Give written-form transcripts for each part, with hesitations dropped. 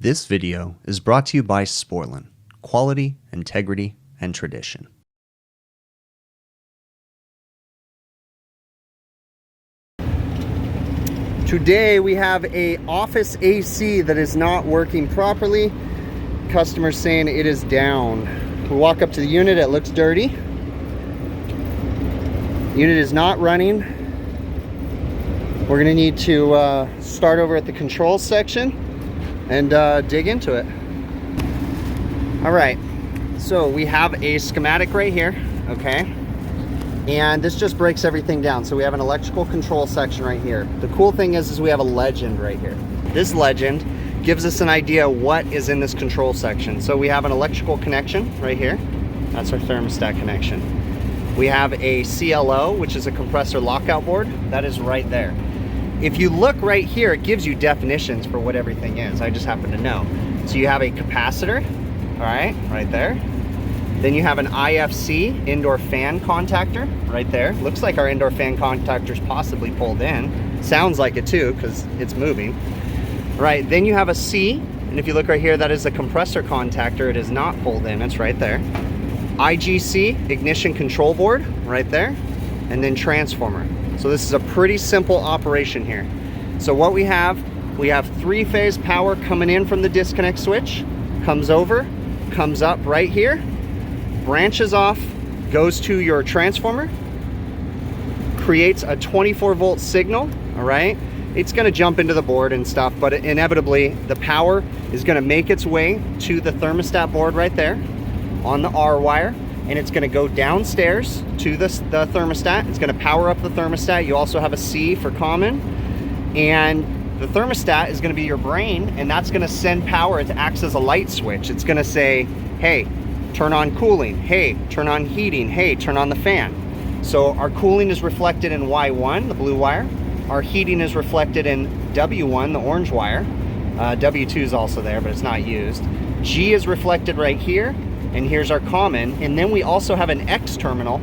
This video is brought to you by Sporlan, quality, integrity, and tradition. Today we have a office AC that is not working properly. Customer's saying it is down. We walk up to the unit, it looks dirty. Unit is not running. We're gonna need to start over at the controls section and dig into it. All right, so we have a schematic right here, okay? And this just breaks everything down. So we have an electrical control section right here. The cool thing is we have a legend right here. This legend gives us an idea what is in this control section. So we have an electrical connection right here. That's our thermostat connection. We have a CLO, which is a compressor lockout board. That is right there. If you look right here, it gives you definitions for what everything is. I just happen to know. So you have a capacitor, all right there. Then you have an IFC, indoor fan contactor, right there. Looks like our indoor fan contactor's possibly pulled in. Sounds like it too, because it's moving. Right, then you have a C, and if you look right here, that is a compressor contactor. It is not pulled in, it's right there. IGC, ignition control board, right there. And then transformer. So this is a pretty simple operation here. So what we have three-phase power coming in from the disconnect switch, comes over, comes up right here, branches off, goes to your transformer, creates a 24-volt signal, all right? It's gonna jump into the board and stuff, but inevitably the power is gonna make its way to the thermostat board right there on the R wire, and it's gonna go downstairs to the thermostat. It's gonna power up the thermostat. You also have a C for common, and the thermostat is gonna be your brain, and that's gonna send power. It acts as a light switch. It's gonna say, hey, turn on cooling, hey, turn on heating, hey, turn on the fan. So our cooling is reflected in Y1, the blue wire. Our heating is reflected in W1, the orange wire. W2 is also there, but it's not used. G is reflected right here, and here's our common. And then we also have an X terminal,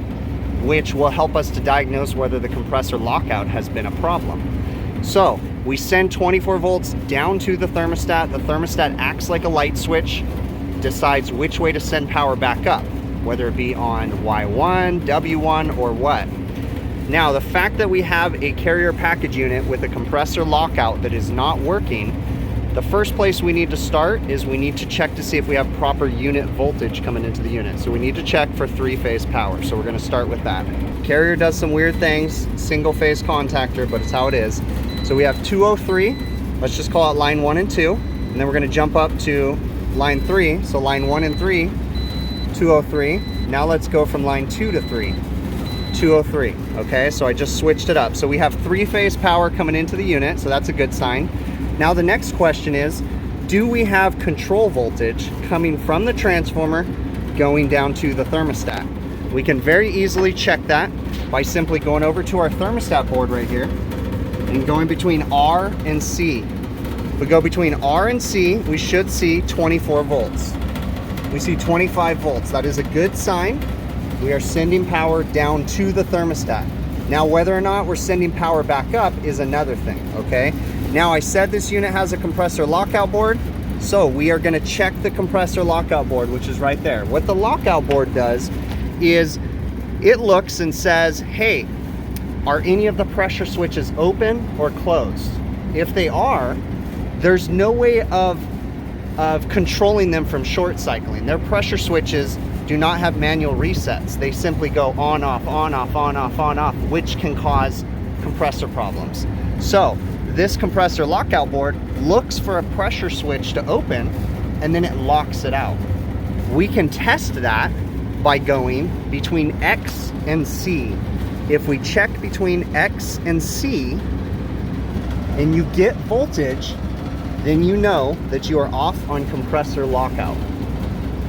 which will help us to diagnose whether the compressor lockout has been a problem. So we send 24 volts down to the thermostat. The thermostat acts like a light switch, decides which way to send power back up, whether it be on Y1, W1, or what. Now, the fact that we have a carrier package unit with a compressor lockout that is not working, the first place we need to start is we need to check to see if we have proper unit voltage coming into the unit. So we need to check for three-phase power. So we're gonna start with that. Carrier does some weird things, single-phase contactor, but it's how it is. So we have 203, let's just call it line 1 and 2, and then we're gonna jump up to line 3, so line 1 and 3, 203. Now let's go from line 2 to 3, 203, okay? So I just switched it up. So we have three-phase power coming into the unit, so that's a good sign. Now the next question is, do we have control voltage coming from the transformer going down to the thermostat? We can very easily check that by simply going over to our thermostat board right here and going between R and C. If we go between R and C, we should see 24 volts. We see 25 volts. That is a good sign. We are sending power down to the thermostat. Now, whether or not we're sending power back up is another thing, okay? Now, I said this unit has a compressor lockout board, so we are gonna check the compressor lockout board, which is right there. What the lockout board does is it looks and says, hey, are any of the pressure switches open or closed? If they are, there's no way of controlling them from short cycling. Their pressure switches do not have manual resets. They simply go on, off, on, off, on, off, on, off, which can cause compressor problems. So this compressor lockout board looks for a pressure switch to open, and then it locks it out. We can test that by going between X and C. If we check between X and C and you get voltage, then you know that you are off on compressor lockout.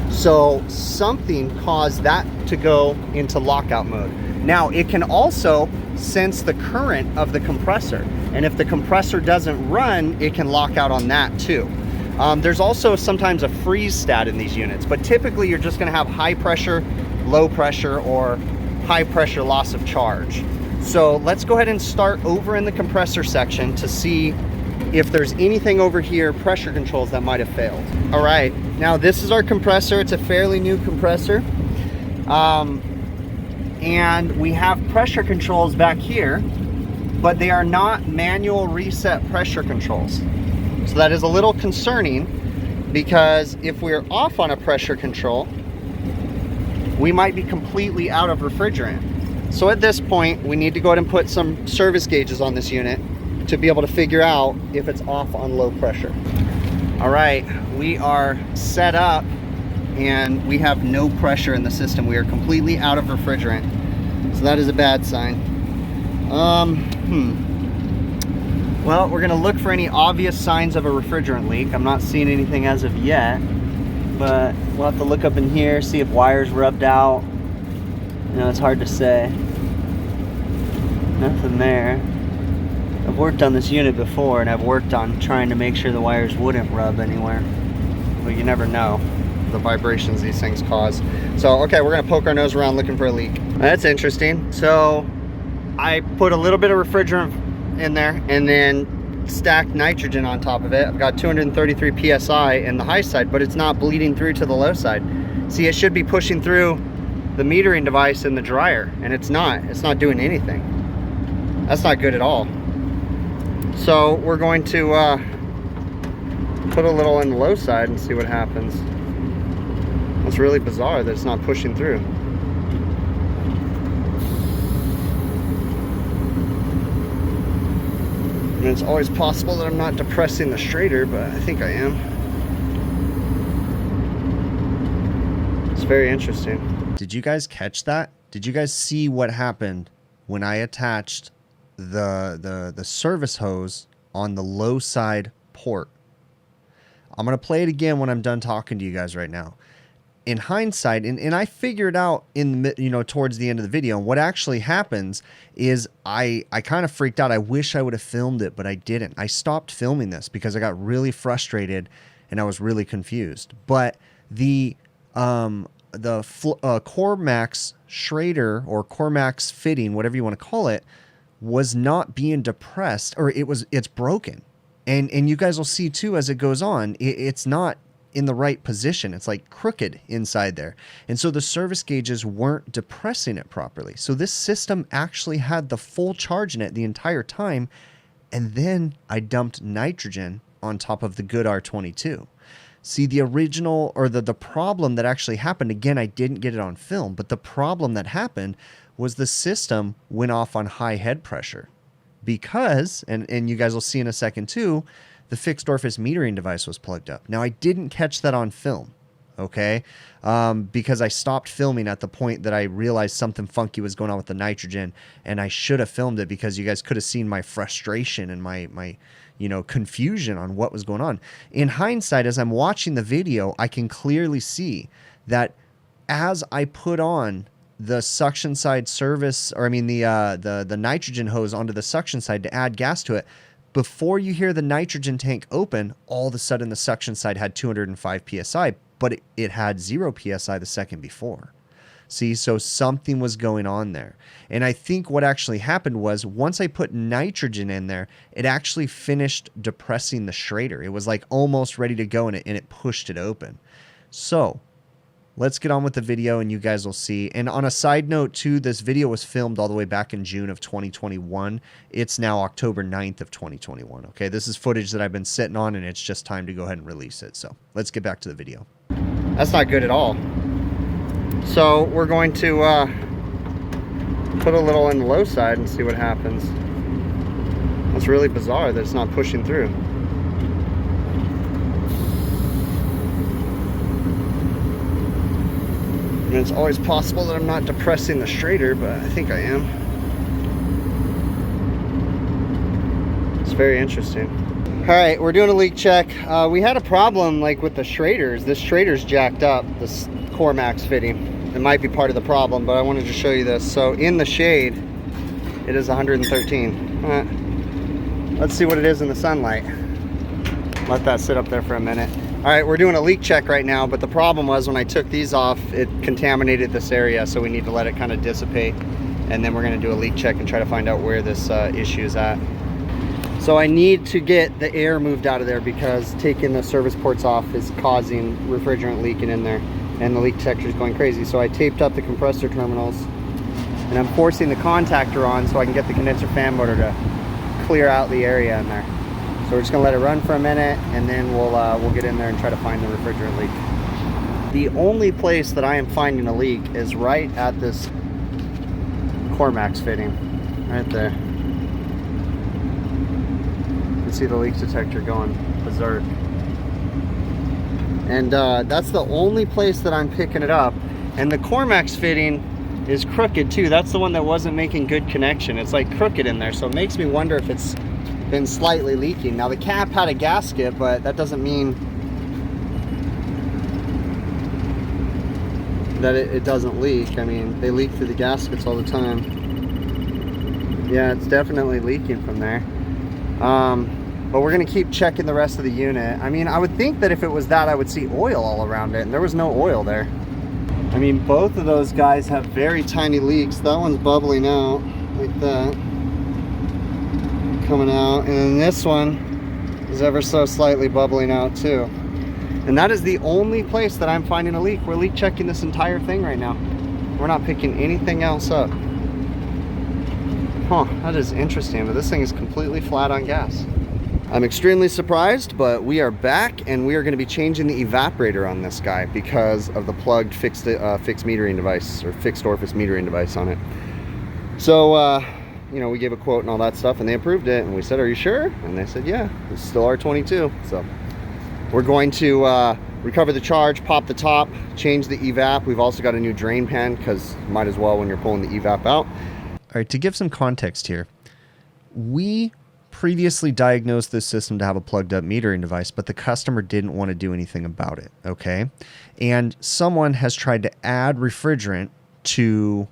So something caused that to go into lockout mode. Now, it can also sense the current of the compressor, and if the compressor doesn't run, it can lock out on that too. There's also sometimes a freeze stat in these units, but typically you're just gonna have high pressure, low pressure, or high pressure loss of charge. So let's go ahead and start over in the compressor section to see if there's anything over here, pressure controls that might have failed. All right, now this is our compressor. It's a fairly new compressor. And we have pressure controls back here, but they are not manual reset pressure controls. So that is a little concerning, because if we're off on a pressure control, we might be completely out of refrigerant. So at this point, we need to go ahead and put some service gauges on this unit to be able to figure out if it's off on low pressure. All right, we are set up and we have no pressure in the system. We are completely out of refrigerant. So that is a bad sign. Well, we're gonna look for any obvious signs of a refrigerant leak. I'm not seeing anything as of yet, but we'll have to look up in here, see if wires rubbed out. You know, it's hard to say. Nothing there. I've worked on this unit before, and I've worked on trying to make sure the wires wouldn't rub anywhere. But you never know the vibrations these things cause. So, okay, we're gonna poke our nose around looking for a leak. That's interesting. So, I put a little bit of refrigerant in there and then stacked nitrogen on top of it. I've got 233 PSI in the high side, but it's not bleeding through to the low side. See, it should be pushing through the metering device in the dryer, and it's not. It's not doing anything. That's not good at all. So we're going to put a little in the low side and see what happens. It's really bizarre that it's not pushing through. And it's always possible that I'm not depressing the Schrader, but I think I am. It's very interesting. Did you guys catch that? Did you guys see what happened when I attached the service hose on the low side port? I'm going to play it again when I'm done talking to you guys right now. In hindsight, and I figured out towards the end of the video, and what actually happens is I kind of freaked out. I wish I would have filmed it, but I didn't. I stopped filming this because I got really frustrated and I was really confused. But the CoreMax Schrader or CoreMax fitting, whatever you want to call it, was not being depressed, or it's broken. And you guys will see too as it goes on, it's not in the right position. It's like crooked inside there. And so the service gauges weren't depressing it properly. So this system actually had the full charge in it the entire time. And then I dumped nitrogen on top of the good R22. See, the original, or the problem that actually happened, again, I didn't get it on film, but the problem that happened was the system went off on high head pressure because, and you guys will see in a second too, the fixed orifice metering device was plugged up. Now, I didn't catch that on film, okay? Because I stopped filming at the point that I realized something funky was going on with the nitrogen, and I should have filmed it because you guys could have seen my frustration and my confusion on what was going on. In hindsight, as I'm watching the video, I can clearly see that as I put on the suction side service, or I mean the nitrogen hose onto the suction side to add gas to it, before you hear the nitrogen tank open, all of a sudden the suction side had 205 PSI, but it had 0 PSI the second before. See, so something was going on there. And I think what actually happened was once I put nitrogen in there, it actually finished depressing the Schrader. It was like almost ready to go, and it pushed it open. So let's get on with the video and you guys will see. And on a side note too, this video was filmed all the way back in June of 2021. It's now October 9th of 2021. Okay, this is footage that I've been sitting on, and it's just time to go ahead and release it. So let's get back to the video. That's not good at all. So we're going to put a little in the low side and see what happens. It's really bizarre that it's not pushing through. And it's always possible that I'm not depressing the Schrader, but I think I am. It's very interesting. All right, we're doing a leak check. We had a problem like with the Schraders. This Schrader's jacked up, this CoreMax fitting. It might be part of the problem, but I wanted to show you this. So in the shade, it is 113. Let's see what it is in the sunlight. Let that sit up there for a minute. All right, we're doing a leak check right now, but the problem was when I took these off, it contaminated this area, so we need to let it kind of dissipate, and then we're gonna do a leak check and try to find out where this issue is at. So I need to get the air moved out of there because taking the service ports off is causing refrigerant leaking in there, and the leak detector is going crazy. So I taped up the compressor terminals, and I'm forcing the contactor on so I can get the condenser fan motor to clear out the area in there. So we're just gonna let it run for a minute, and then we'll get in there and try to find the refrigerant leak. The only place that I am finding a leak is right at this Cormax fitting, right there. You can see the leak detector going berserk. And that's the only place that I'm picking it up. And the Cormax fitting is crooked too. That's the one that wasn't making good connection. It's like crooked in there, so it makes me wonder if it's been slightly leaking. Now the cap had a gasket, but that doesn't mean that it doesn't leak. I mean, they leak through the gaskets all the time. Yeah, it's definitely leaking from there. But we're gonna keep checking the rest of the unit. I mean, I would think that if it was that, I would see oil all around it, and there was no oil there. I mean, both of those guys have very tiny leaks. That one's bubbling out like that, coming out, and then this one is ever so slightly bubbling out too. And that is the only place that I'm finding a leak. We're leak checking this entire thing right now. We're not picking anything else up. Huh, that is interesting, but this thing is completely flat on gas. I'm extremely surprised, but we are back, and we are going to be changing the evaporator on this guy because of the plugged fixed metering device, or fixed orifice metering device on it. So, you know, we gave a quote and all that stuff, and they approved it, and we said, "Are you sure?" And they said, "Yeah, it's still R22." So we're going to recover the charge, pop the top, change the evap. We've also got a new drain pan because might as well when you're pulling the evap out. All right, to give some context here, we previously diagnosed this system to have a plugged up metering device, but the customer didn't want to do anything about it, okay? And someone has tried to add refrigerant to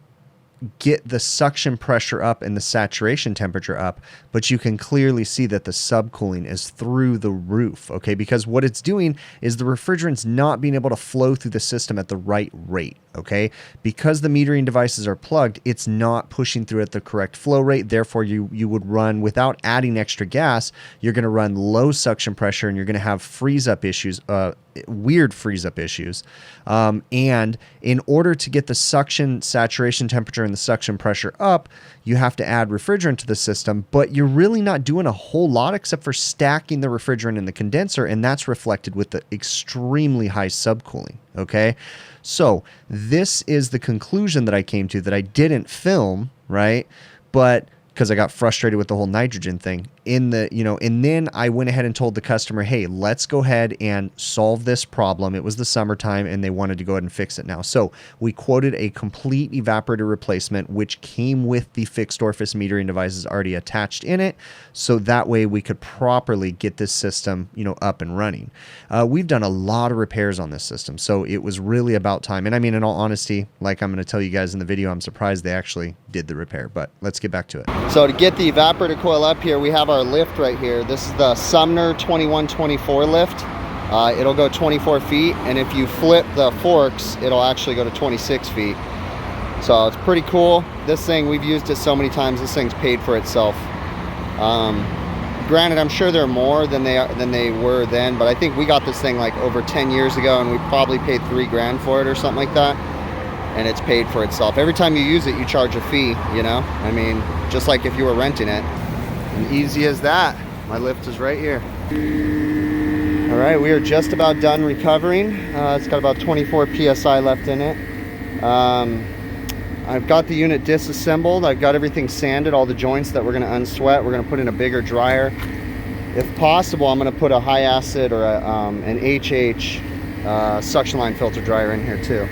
get the suction pressure up and the saturation temperature up, but you can clearly see that the subcooling is through the roof, okay? Because what it's doing is the refrigerant's not being able to flow through the system at the right rate, okay? Because the metering devices are plugged, it's not pushing through at the correct flow rate. Therefore, you would run, without adding extra gas, you're going to run low suction pressure, and you're going to have freeze-up issues, weird freeze-up issues. And in order to get the suction saturation temperature and the suction pressure up, you have to add refrigerant to the system, but you're really not doing a whole lot except for stacking the refrigerant in the condenser, and that's reflected with the extremely high subcooling, okay? So this is the conclusion that I came to that I didn't film, right? But because I got frustrated with the whole nitrogen thing in the, you know, and then I went ahead and told the customer, hey, let's go ahead and solve this problem. It was the summertime and they wanted to go ahead and fix it now. So we quoted a complete evaporator replacement, which came with the fixed orifice metering devices already attached in it. So that way we could properly get this system, you know, up and running. We've done a lot of repairs on this system. So it was really about time. And I mean, in all honesty, like I'm going to tell you guys in the video, I'm surprised they actually did the repair, but let's get back to it. So to get the evaporator coil up here, we have our lift right here. This is the Sumner 2124 lift. It'll go 24 feet, and if you flip the forks, it'll actually go to 26 feet. So it's pretty cool. This thing, we've used it so many times. This thing's paid for itself. Granted, I'm sure they're more than they were then, but I think we got this thing like over 10 years ago, and we probably paid $3 grand for it or something like that. And it's paid for itself. Every time you use it, you charge a fee, you know? I mean, just like if you were renting it. And easy as that. My lift is right here. All right, we are just about done recovering. It's got about 24 PSI left in it. I've got the unit disassembled. I've got everything sanded, all the joints that we're gonna unsweat. We're gonna put in a bigger dryer. If possible, I'm gonna put a high acid or an HH suction line filter dryer in here too.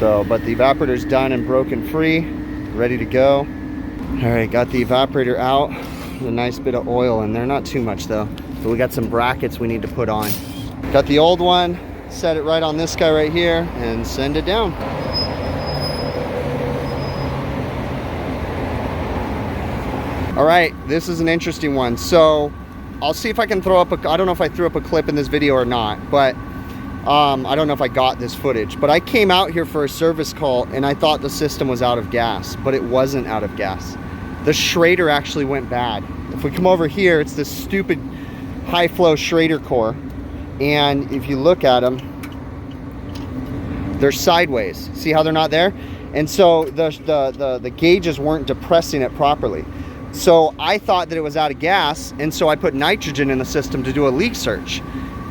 So, but the evaporator's done and broken free, ready to go. All right, got the evaporator out. A nice bit of oil in there, not too much though. But we got some brackets we need to put on. Got the old one, set it right on this guy right here, and send it down. All right, this is an interesting one. So, I'll see if I can throw up I don't know if I threw up a clip in this video or not, but I don't know if I got this footage, but I came out here for a service call and I thought the system was out of gas, but it wasn't out of gas. The Schrader actually went bad. The if we come over here, it's this stupid high flow Schrader core. And if you look at them, they're sideways. See how they're not there? And so the gauges weren't depressing it properly. So I thought that it was out of gas, and so I put nitrogen in the system to do a leak search.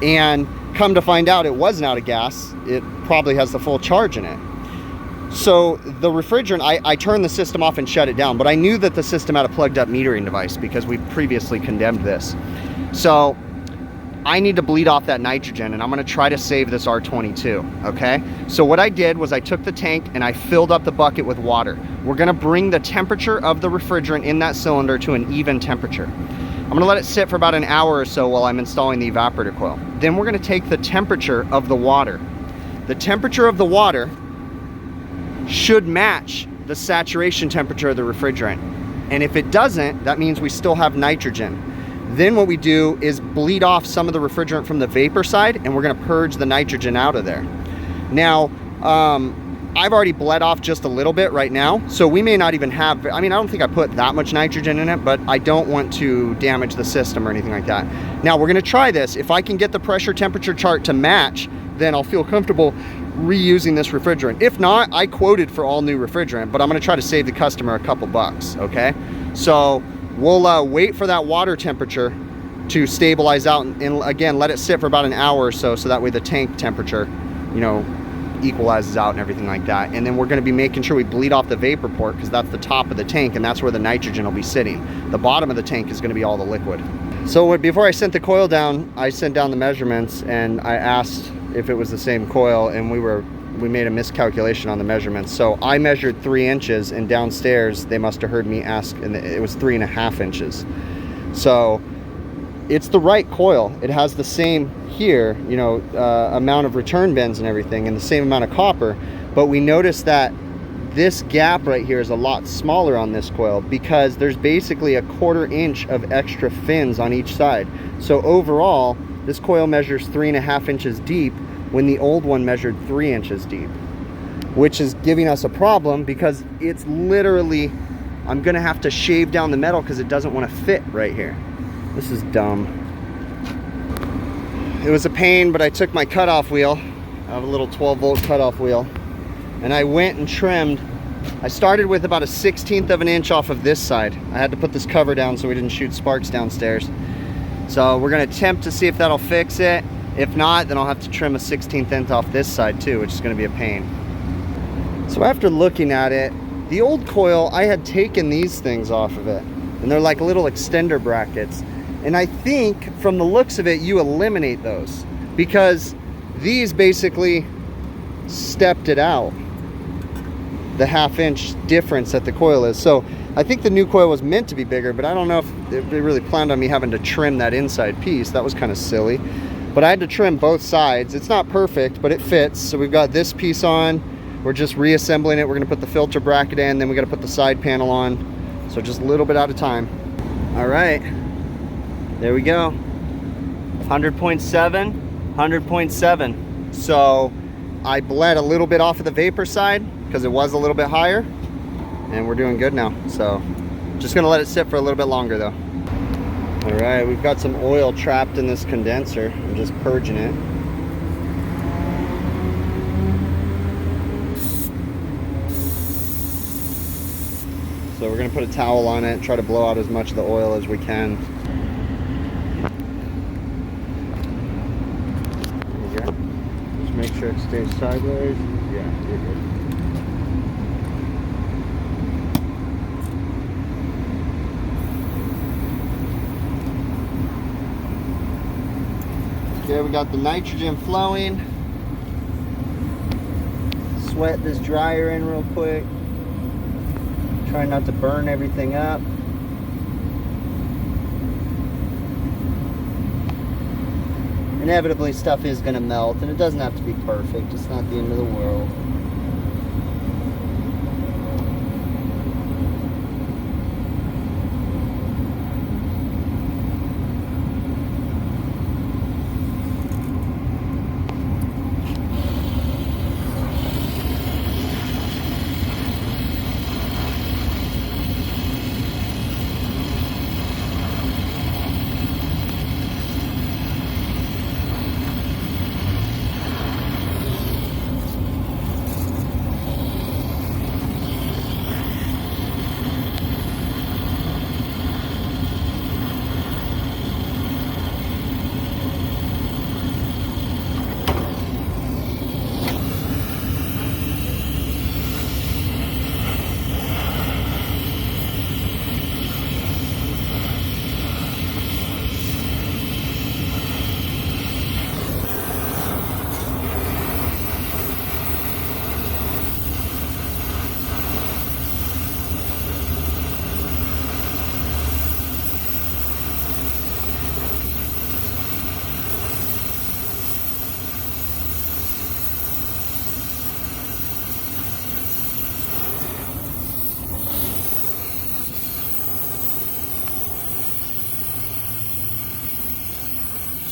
And come to find out, it wasn't out of gas. It probably has the full charge in it. So the refrigerant, I turned the system off and shut it down, but I knew that the system had a plugged up metering device because we previously condemned this. So I need to bleed off that nitrogen, and I'm gonna try to save this R22, okay? So what I did was I took the tank and I filled up the bucket with water. We're gonna bring the temperature of the refrigerant in that cylinder to an even temperature. I'm gonna let it sit for about an hour or so while I'm installing the evaporator coil. Then we're gonna take the temperature of the water. The temperature of the water should match the saturation temperature of the refrigerant. And if it doesn't, that means we still have nitrogen. Then what we do is bleed off some of the refrigerant from the vapor side, and we're gonna purge the nitrogen out of there. Now, I've already bled off just a little bit right now, so we may not even have, I mean, I don't think I put that much nitrogen in it, but I don't want to damage the system or anything like that. Now we're gonna try this. If I can get the pressure temperature chart to match, then I'll feel comfortable reusing this refrigerant. If not, I quoted for all new refrigerant, but I'm gonna try to save the customer a couple bucks, okay? So we'll wait for that water temperature to stabilize out, and again, let it sit for about an hour or so, so that way the tank temperature, you know, equalizes out and everything like that. And then we're gonna be making sure we bleed off the vapor port, because that's the top of the tank and that's where the nitrogen will be sitting. The bottom of the tank is gonna be all the liquid. So before I sent the coil down, I sent down the measurements and I asked if it was the same coil, and we made a miscalculation on the measurements. So I measured 3 inches, and downstairs they must have heard me ask, and it was 3.5 inches. So it's the right coil. It has the same here, you know, amount of return bends and everything, and the same amount of copper, but we noticed that this gap right here is a lot smaller on this coil because there's basically a 1/4 inch of extra fins on each side. So overall, this coil measures 3.5 inches deep when the old one measured 3 inches deep, which is giving us a problem because it's literally, I'm gonna have to shave down the metal because it doesn't want to fit right here. This is dumb. It was a pain, but I took my cutoff wheel. I have a little 12-volt cutoff wheel, and I went and trimmed. I started with about a 1/16 of an inch off of this side. I had to put this cover down so we didn't shoot sparks downstairs. So we're gonna attempt to see if that'll fix it. If not, then I'll have to trim a 1/16 inch off this side too, which is gonna be a pain. So after looking at it, the old coil, I had taken these things off of it, and they're like little extender brackets. And I think from the looks of it, you eliminate those because these basically stepped it out, the 1/2 inch difference that the coil is. So I think the new coil was meant to be bigger, but I don't know if they really planned on me having to trim that inside piece. That was kind of silly, but I had to trim both sides. It's not perfect, but it fits. So we've got this piece on. We're just reassembling it. We're gonna put the filter bracket in, then we gotta put the side panel on. So just a little bit at a time. All right, there we go. 100.7, 100.7. So I bled a little bit off of the vapor side because it was a little bit higher, and we're doing good now. So just gonna let it sit for a little bit longer though. All right, we've got some oil trapped in this condenser. I'm just purging it. So we're gonna put a towel on it, try to blow out as much of the oil as we can. There we go. Just make sure it stays sideways. Yeah, you're good. Okay, we got the nitrogen flowing. Sweat this dryer in real quick. Try not to burn everything up. Inevitably, stuff is going to melt, and it doesn't have to be perfect. It's not the end of the world.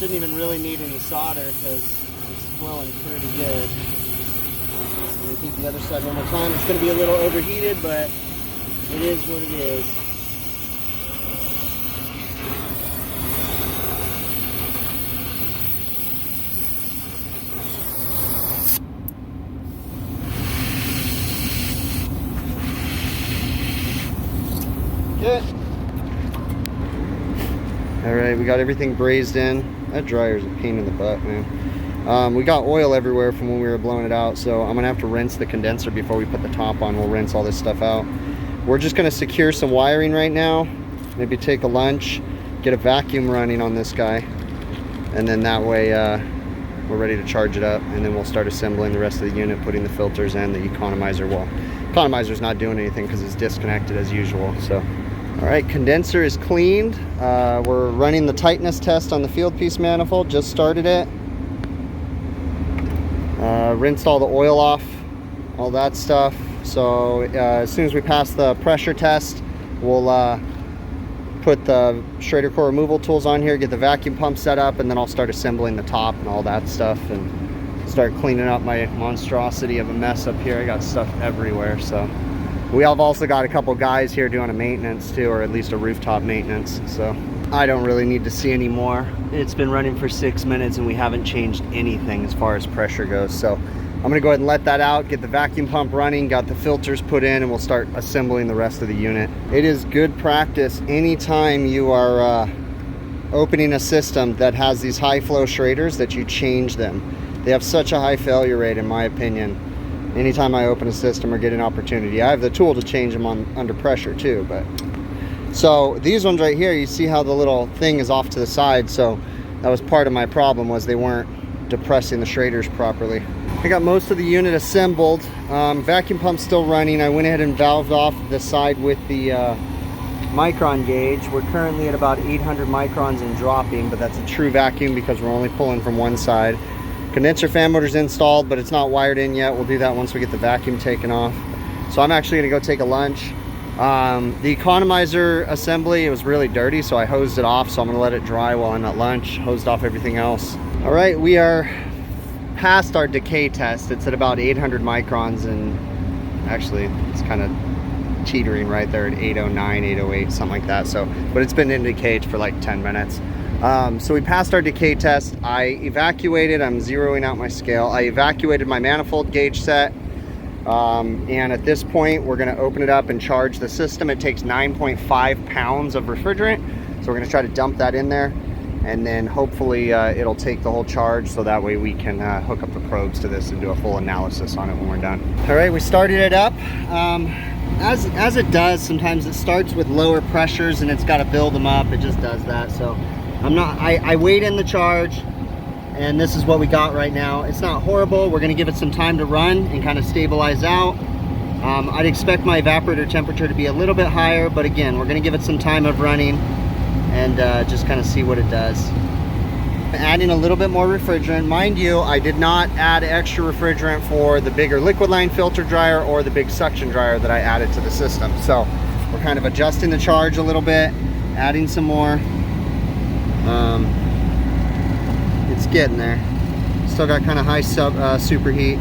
Shouldn't even really need any solder because it's flowing pretty good. So repeat the other side one more time. It's going to be a little overheated, but it is what it is. Good. All right, we got everything brazed in. That dryer's a pain in the butt, man. We got oil everywhere from when we were blowing it out, so I'm gonna have to rinse the condenser before we put the top on. We'll rinse all this stuff out. We're just gonna secure some wiring right now, maybe take a lunch, get a vacuum running on this guy, and then that way we're ready to charge it up, and then we'll start assembling the rest of the unit, putting the filters and the economizer. Well, economizer's not doing anything because it's disconnected as usual. So all right, condenser is cleaned. We're running the tightness test on the field piece manifold. Just started it. Rinsed all the oil off, all that stuff. So as soon as we pass the pressure test, we'll put the Schrader core removal tools on here, get the vacuum pump set up, and then I'll start assembling the top and all that stuff and start cleaning up my monstrosity of a mess up here. I got stuff everywhere, so. We have also got a couple guys here doing a maintenance too, or at least a rooftop maintenance. So I don't really need to see any more. It's been running for 6 minutes and we haven't changed anything as far as pressure goes. So I'm gonna go ahead and let that out, get the vacuum pump running, got the filters put in, and we'll start assembling the rest of the unit. It is good practice anytime you are opening a system that has these high flow Schraders that you change them. They have such a high failure rate, in my opinion. Anytime I open a system or get an opportunity, I have the tool to change them under pressure too. But so these ones right here, you see how the little thing is off to the side. So that was part of my problem, was they weren't depressing the Schraders properly. I got most of the unit assembled. Vacuum pump still running. I went ahead and valved off the side with the micron gauge. We're currently at about 800 microns and dropping, but that's a true vacuum because we're only pulling from one side. Condenser fan motor's installed, but it's not wired in yet. We'll do that once we get the vacuum taken off. So I'm actually gonna go take a lunch. The economizer assembly, it was really dirty, so I hosed it off. So I'm gonna let it dry while I'm at lunch, hosed off everything else. All right, we are past our decay test. It's at about 800 microns, and actually it's kind of teetering right there at 809, 808, something like that. So, but it's been in decay for like 10 minutes. So we passed our decay test. I evacuated, I'm zeroing out my scale. I evacuated my manifold gauge set. And at this point, we're gonna open it up and charge the system. It takes 9.5 pounds of refrigerant. So we're gonna try to dump that in there. And then hopefully it'll take the whole charge, so that way we can hook up the probes to this and do a full analysis on it when we're done. All right, we started it up. As it does, sometimes it starts with lower pressures and it's gotta build them up. It just does that. So I weighed in the charge, and this is what we got right now. It's not horrible. We're gonna give it some time to run and kind of stabilize out. I'd expect my evaporator temperature to be a little bit higher, but again, we're gonna give it some time of running and just kind of see what it does. Adding a little bit more refrigerant. Mind you, I did not add extra refrigerant for the bigger liquid line filter dryer or the big suction dryer that I added to the system. So we're kind of adjusting the charge a little bit, adding some more. It's getting there. Still got kind of high superheat.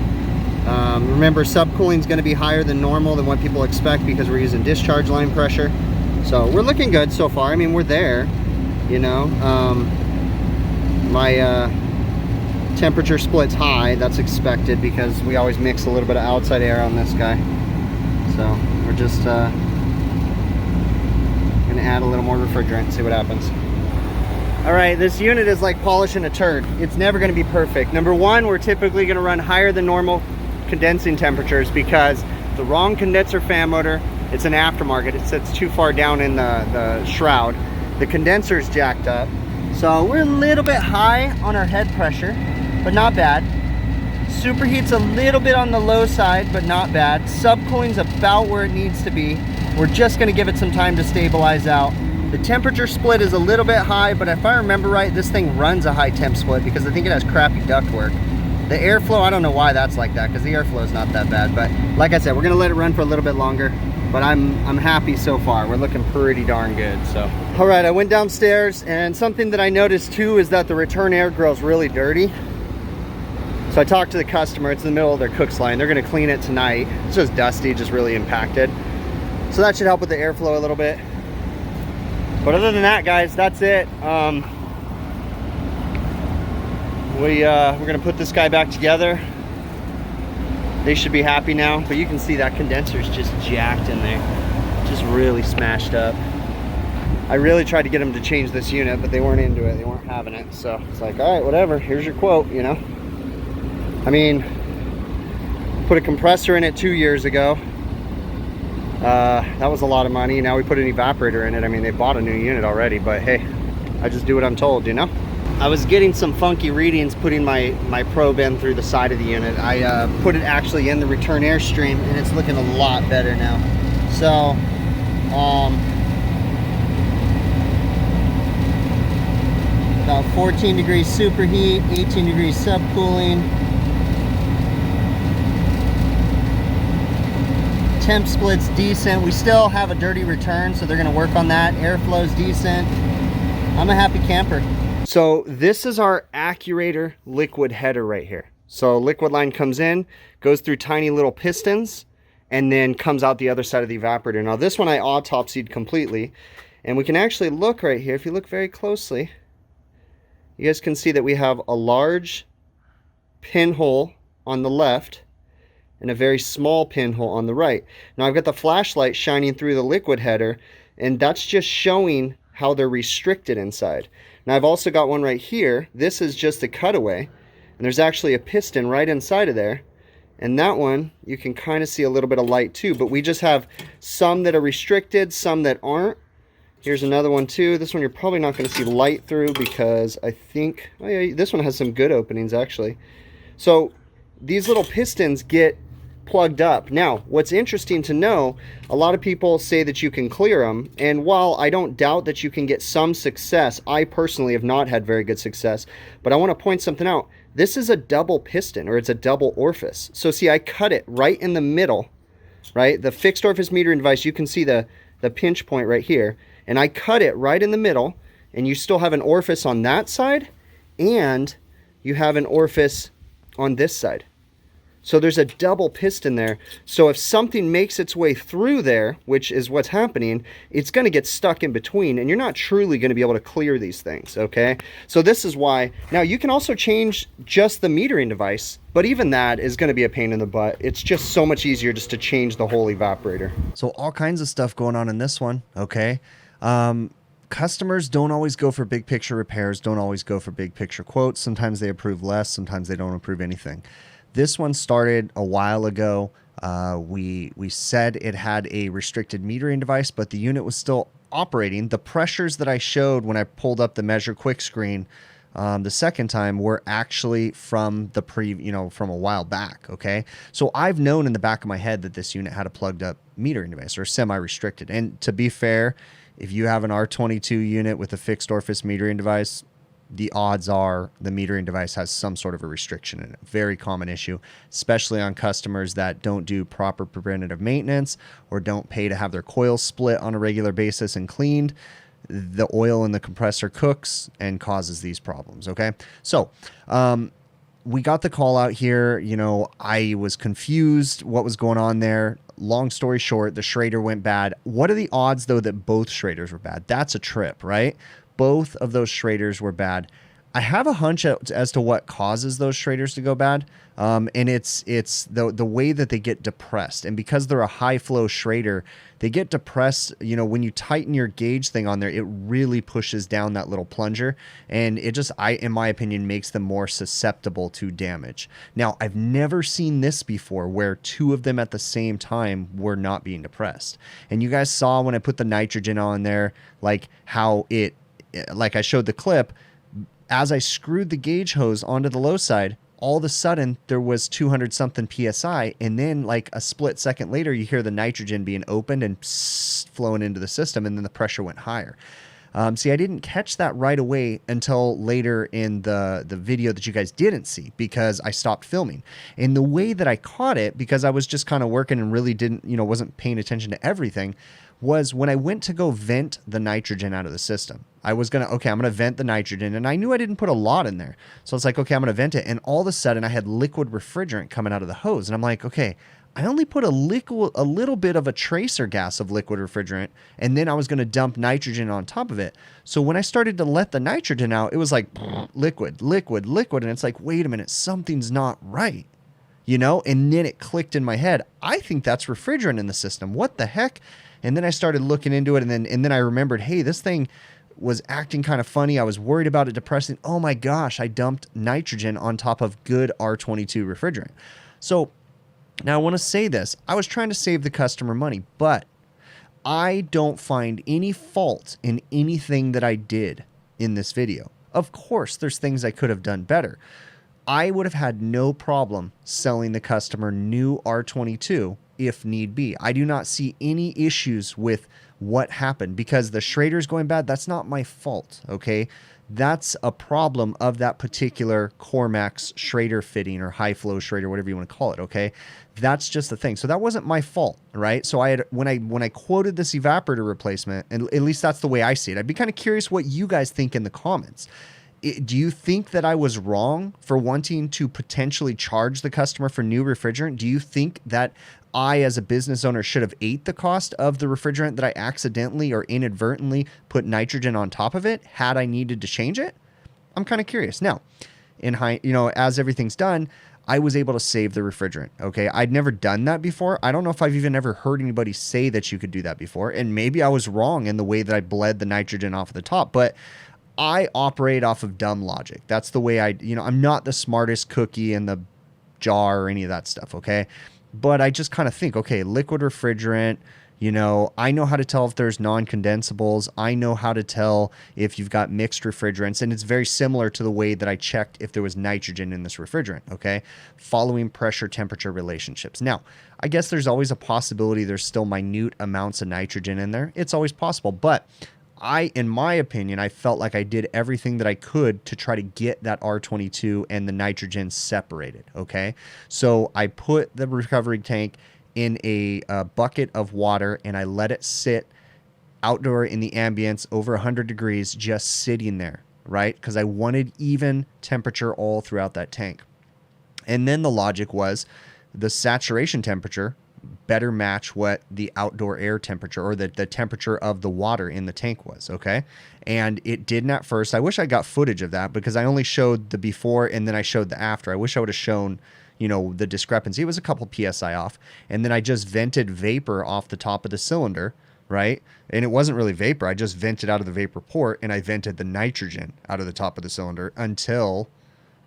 Remember, subcooling is going to be higher than normal than what people expect because we're using discharge line pressure. So we're looking good so far. I mean, we're there, you know. My temperature split's high. That's expected because we always mix a little bit of outside air on this guy. So we're just gonna add a little more refrigerant and see what happens. All right, this unit is like polishing a turd. It's never gonna be perfect. Number one, we're typically gonna run higher than normal condensing temperatures because the wrong condenser fan motor, it's an aftermarket. It sits too far down in the shroud. The condenser's jacked up. So we're a little bit high on our head pressure, but not bad. Superheat's a little bit on the low side, but not bad. Subcooling's about where it needs to be. We're just gonna give it some time to stabilize out. The temperature split is a little bit high, but if I remember right, this thing runs a high temp split because I think it has crappy ductwork. The airflow, I don't know why that's like that because the airflow is not that bad. But like I said, we're gonna let it run for a little bit longer. but I'm happy so far. We're looking pretty darn good. So, all right, I went downstairs, and something that I noticed too is that the return air grill is really dirty. So I talked to the customer. It's in the middle of their cook's line. They're going to clean it tonight. It's just dusty, just really impacted. So that should help with the airflow a little bit. But other than that, guys, that's it. We're going to put this guy back together. They should be happy now, but you can see that condenser's just jacked in there. Just really smashed up. I really tried to get them to change this unit, but they weren't into it. They weren't having it. So it's like, all right, whatever. Here's your quote, you know. I mean, put a compressor in it 2 years ago. That was a lot of money. Now we put an evaporator in it. I mean, they bought a new unit already, but hey, I just do what I'm told, you know. I was getting some funky readings putting my probe in through the side of the unit. I put it actually in the return airstream, and it's looking a lot better now. So, about 14 degrees superheat, 18 degrees subcooling. Temp split's decent. We still have a dirty return, so they're gonna work on that. Airflow's decent. I'm a happy camper. So this is our actuator liquid header right here. So liquid line comes in, goes through tiny little pistons, and then comes out the other side of the evaporator. Now this one I autopsied completely, and we can actually look right here. If you look very closely, you guys can see that we have a large pinhole on the left and a very small pinhole on the right. Now I've got the flashlight shining through the liquid header, and that's just showing how they're restricted inside. Now I've also got one right here. This is just a cutaway, and there's actually a piston right inside of there. And that one, you can kind of see a little bit of light too, but we just have some that are restricted, some that aren't. Here's another one too. This one you're probably not going to see light through because I think, oh yeah, this one has some good openings actually. So these little pistons get plugged up. Now, what's interesting to know, a lot of people say that you can clear them, and while I don't doubt that you can get some success, I personally have not had very good success, but I want to point something out. This is a double piston, or it's a double orifice. So see, I cut it right in the middle, right? The fixed orifice metering device, you can see the pinch point right here, and I cut it right in the middle, and you still have an orifice on that side, and you have an orifice on this side. So there's a double piston there. So if something makes its way through there, which is what's happening, it's going to get stuck in between, and you're not truly going to be able to clear these things, okay? So this is why. Now you can also change just the metering device, but even that is going to be a pain in the butt. It's just so much easier just to change the whole evaporator. So all kinds of stuff going on in this one, okay? Customers don't always go for big picture repairs, don't always go for big picture quotes. Sometimes they approve less, sometimes they don't approve anything. This one started a while ago. We said it had a restricted metering device, but the unit was still operating. The pressures that I showed when I pulled up the Measure Quick screen the second time were actually from the from a while back. Okay, so I've known in the back of my head that this unit had a plugged up metering device or semi-restricted. And to be fair, if you have an R22 unit with a fixed orifice metering device, the odds are the metering device has some sort of a restriction in it. Very common issue, especially on customers that don't do proper preventative maintenance or don't pay to have their coils split on a regular basis and cleaned. The oil in the compressor cooks and causes these problems, okay? So, we got the call out here. You know, I was confused what was going on there. Long story short, the Schrader went bad. What are the odds, though, that both Schraders were bad? That's a trip, right? Both of those Schraders were bad. I have a hunch as to what causes those Schraders to go bad, and it's the way that they get depressed. And because they're a high flow Schrader, they get depressed. You know, when you tighten your gauge thing on there, it really pushes down that little plunger, and it just, in my opinion, makes them more susceptible to damage. Now, I've never seen this before where two of them at the same time were not being depressed. And you guys saw when I put the nitrogen on there, like how like I showed the clip, as I screwed the gauge hose onto the low side, all of a sudden there was 200 something PSI. And then like a split second later, you hear the nitrogen being opened and flowing into the system. And then the pressure went higher. See, I didn't catch that right away until later in the video that you guys didn't see because I stopped filming. And the way that I caught it, because I was just kind of working and really didn't, wasn't paying attention to everything, was when I went to go vent the nitrogen out of the system. I was going to, I'm going to vent the nitrogen, and I knew I didn't put a lot in there. So it's like, okay, I'm going to vent it. And all of a sudden I had liquid refrigerant coming out of the hose. And I'm like, okay, I only put a little bit of a tracer gas of liquid refrigerant, and then I was going to dump nitrogen on top of it. So when I started to let the nitrogen out, it was like liquid, liquid, liquid. And it's like, wait a minute, something's not right, And then it clicked in my head. I think that's refrigerant in the system. What the heck? And then I started looking into it, and then I remembered, hey, this thing was acting kind of funny. I was worried about it depressing. Oh my gosh, I dumped nitrogen on top of good R22 refrigerant. So now I want to say this. I was trying to save the customer money, but I don't find any fault in anything that I did in this video. Of course, there's things I could have done better. I would have had no problem selling the customer new R22 if need be. I do not see any issues with what happened because the Schrader's going bad. That's not my fault, okay? That's a problem of that particular Cormax Schrader fitting or high flow Schrader, whatever you want to call it, okay? That's just the thing. So that wasn't my fault, right? So I had when I quoted this evaporator replacement, and at least that's the way I see it. I'd be kind of curious what you guys think in the comments. Do you think that I was wrong for wanting to potentially charge the customer for new refrigerant? Do you think that I, as a business owner, should have ate the cost of the refrigerant that I accidentally or inadvertently put nitrogen on top of it had I needed to change it? I'm kind of curious. Now, as everything's done, I was able to save the refrigerant. Okay. I'd never done that before. I don't know if I've even ever heard anybody say that you could do that before. And maybe I was wrong in the way that I bled the nitrogen off the top, but I operate off of dumb logic. That's the way I'm not the smartest cookie in the jar or any of that stuff. Okay. But I just kind of think, okay, liquid refrigerant, I know how to tell if there's non-condensables. I know how to tell if you've got mixed refrigerants. And it's very similar to the way that I checked if there was nitrogen in this refrigerant, okay? Following pressure temperature relationships. Now, I guess there's always a possibility there's still minute amounts of nitrogen in there. It's always possible. But in my opinion, I felt like I did everything that I could to try to get that R22 and the nitrogen separated, okay? So I put the recovery tank in a bucket of water and I let it sit outdoor in the ambience over 100 degrees, just sitting there, right? Because I wanted even temperature all throughout that tank. And then the logic was the saturation temperature better match what the outdoor air temperature or the temperature of the water in the tank was, okay? And it didn't at first. I wish I got footage of that because I only showed the before and then I showed the after. I wish I would have shown, the discrepancy. It was a couple PSI off. And then I just vented vapor off the top of the cylinder, right? And it wasn't really vapor. I just vented out of the vapor port and I vented the nitrogen out of the top of the cylinder until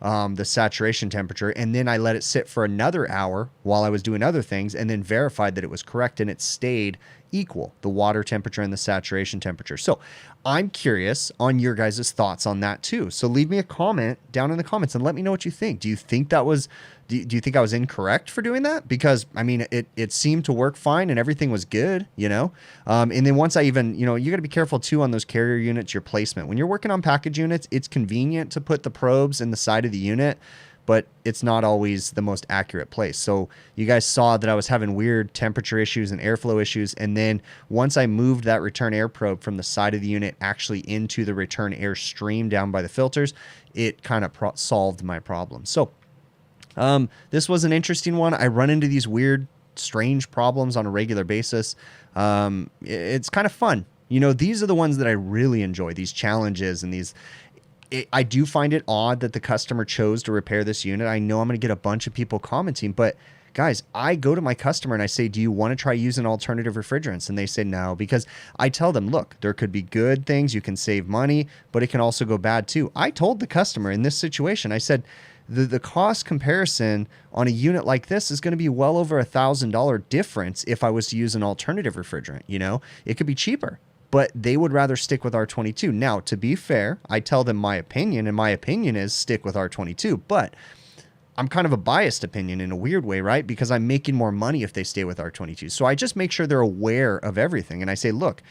the saturation temperature, and then I let it sit for another hour while I was doing other things and then verified that it was correct and it stayed equal, the water temperature and the saturation temperature. So I'm curious on your guys' thoughts on that too. So leave me a comment down in the comments and let me know what you think. Do you think that was, do you think I was incorrect for doing that? Because I mean, it seemed to work fine and everything was good, and then once I even, you got to be careful too on those carrier units, your placement. When you're working on package units, it's convenient to put the probes in the side of the unit, but it's not always the most accurate place. So you guys saw that I was having weird temperature issues and airflow issues. And then once I moved that return air probe from the side of the unit actually into the return air stream down by the filters, it kind of solved my problem. So this was an interesting one. I run into these weird, strange problems on a regular basis. It's kind of fun. These are the ones that I really enjoy, these challenges and these. I do find it odd that the customer chose to repair this unit. I know I'm going to get a bunch of people commenting, but guys, I go to my customer and I say, do you want to try using alternative refrigerants? And they say no, because I tell them, look, there could be good things. You can save money, but it can also go bad too. I told the customer in this situation, I said, the cost comparison on a unit like this is going to be well over $1,000 difference if I was to use an alternative refrigerant. It could be cheaper, but they would rather stick with R22. Now, to be fair, I tell them my opinion, and my opinion is stick with R22, but I'm kind of a biased opinion in a weird way, right? Because I'm making more money if they stay with R22. So I just make sure they're aware of everything. And I say, look,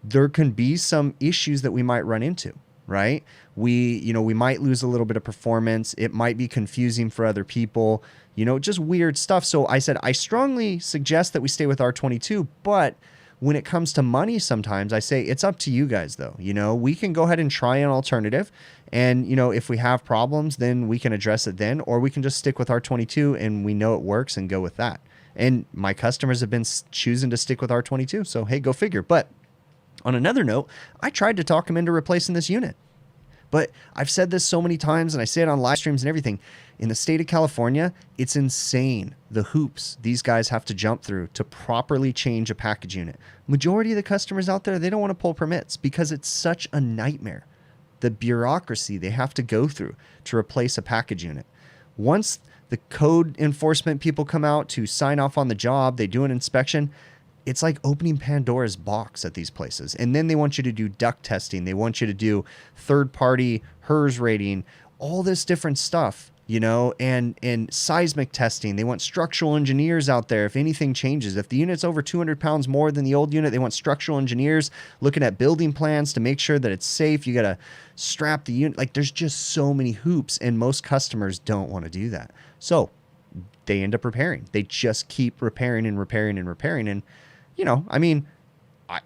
there can be some issues that we might run into, right? We might lose a little bit of performance. It might be confusing for other people, just weird stuff. So I said, I strongly suggest that we stay with R22, but when it comes to money, sometimes I say it's up to you guys though. We can go ahead and try an alternative. And, if we have problems, then we can address it then, or we can just stick with R22 and we know it works and go with that. And my customers have been choosing to stick with R22. So, hey, go figure. But on another note, I tried to talk them into replacing this unit. But I've said this so many times, and I say it on live streams and everything. In the state of California, it's insane the hoops these guys have to jump through to properly change a package unit. Majority of the customers out there, they don't want to pull permits because it's such a nightmare. The bureaucracy they have to go through to replace a package unit. Once the code enforcement people come out to sign off on the job, they do an inspection. It's like opening Pandora's box at these places. And then they want you to do duct testing. They want you to do third-party HERS rating, all this different stuff, and seismic testing. They want structural engineers out there if anything changes. If the unit's over 200 pounds more than the old unit, they want structural engineers looking at building plans to make sure that it's safe. You got to strap the unit. Like, there's just so many hoops, and most customers don't want to do that. So they end up repairing. They just keep repairing and repairing and repairing. And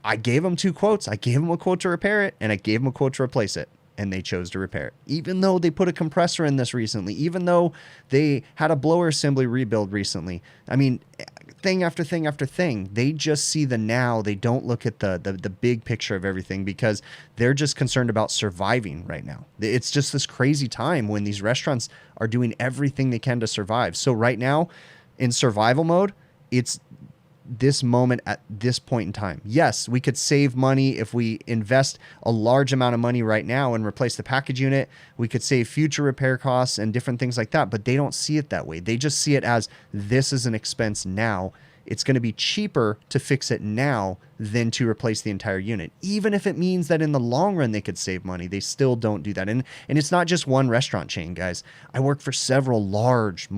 I gave them 2 quotes. I gave them a quote to repair it, and I gave them a quote to replace it, and they chose to repair it. Even though they put a compressor in this recently, even though they had a blower assembly rebuild recently. Thing after thing after thing. They just see the now. They don't look at the big picture of everything because they're just concerned about surviving right now. It's just this crazy time when these restaurants are doing everything they can to survive. So right now, in survival mode, it's this moment at this point in time. Yes, we could save money if we invest a large amount of money right now and replace the package unit. We could save future repair costs and different things like that, but they don't see it that way. They just see it as this is an expense now. It's going to be cheaper to fix it now than to replace the entire unit. Even if it means that in the long run they could save money, they still don't do that. And it's not just one restaurant chain, guys. I work for several large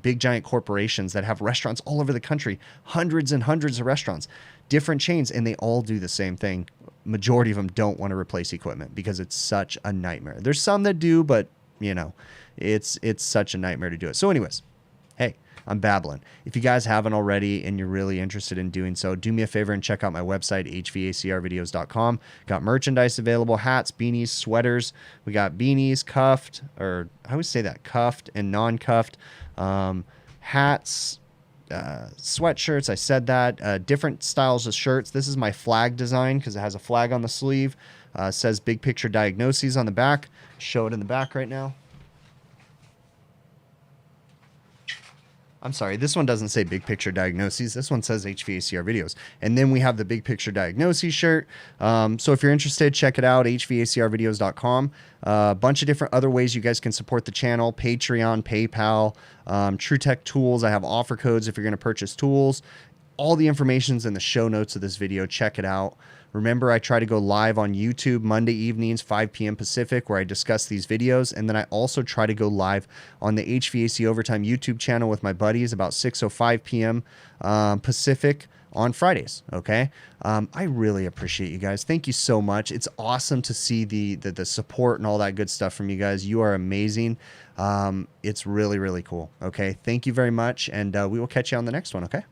big giant corporations that have restaurants all over the country, hundreds and hundreds of restaurants, different chains, and they all do the same thing. Majority of them don't want to replace equipment because it's such a nightmare. There's some that do, but it's such a nightmare to do it. So anyways, hey, I'm babbling. If you guys haven't already and you're really interested in doing so, do me a favor and check out my website, hvacrvideos.com. Got merchandise available, hats, beanies, sweaters. We got beanies, cuffed, or I always say that, cuffed and non-cuffed, hats, sweatshirts. I said that. Different styles of shirts. This is my flag design because it has a flag on the sleeve. Says Big Picture Diagnoses on the back. Show it in the back right now. I'm sorry, this one doesn't say Big Picture Diagnoses. This one says HVACR Videos. And then we have the Big Picture Diagnoses shirt. So if you're interested, check it out, hvacrvideos.com. A bunch of different other ways you guys can support the channel: Patreon, PayPal, TrueTech Tools. I have offer codes if you're going to purchase tools. All the information's in the show notes of this video. Check it out. Remember, I try to go live on YouTube Monday evenings, 5 p.m. Pacific, where I discuss these videos. And then I also try to go live on the HVAC Overtime YouTube channel with my buddies about 6:05 p.m. Pacific on Fridays. Okay. I really appreciate you guys. Thank you so much. It's awesome to see the support and all that good stuff from you guys. You are amazing. It's really, really cool. Okay. Thank you very much. And we will catch you on the next one. Okay.